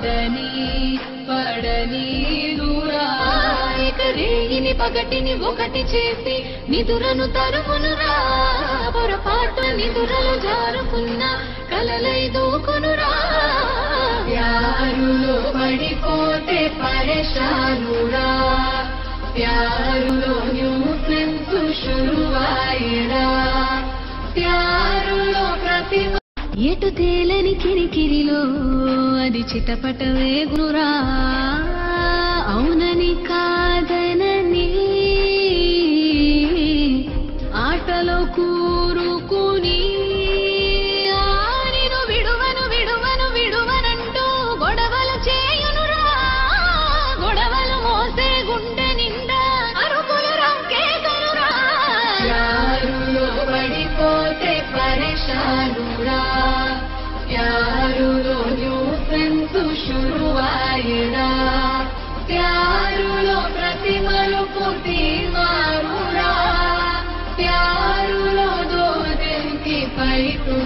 పట్టని పడని దూరా ఇక రేగిని పగటిని ఒకటి చేసి నిదురను తరుమునురా పొరపాటు నిదురలు జారుకున్న కలలై దూకునురా ప్యారులో పడిపోతే పరేషానురా ప్యారులో న్యూసెన్స్ శురువాయిరా ప్యారులో ప్రతి ఎటు తేలని కిరికిరిలో అది చిటపట వేగునురా అవునని కాదనని ఆటలో కూరుకుని ఆరిను విడువను విడువను విడువనంటూ గొడవలు చేయునురా గొడవలు మోసే గుండె నిండా అరుపులు రంకేగనురా ప్యారులో పడిపోతే పరేషానురా ప్యారులో న్యూసెన్స్ శురువాయిరా ప్యారులో ప్రతి మలుపు తీమారురా ప్యారులో దోదెంకి పైకు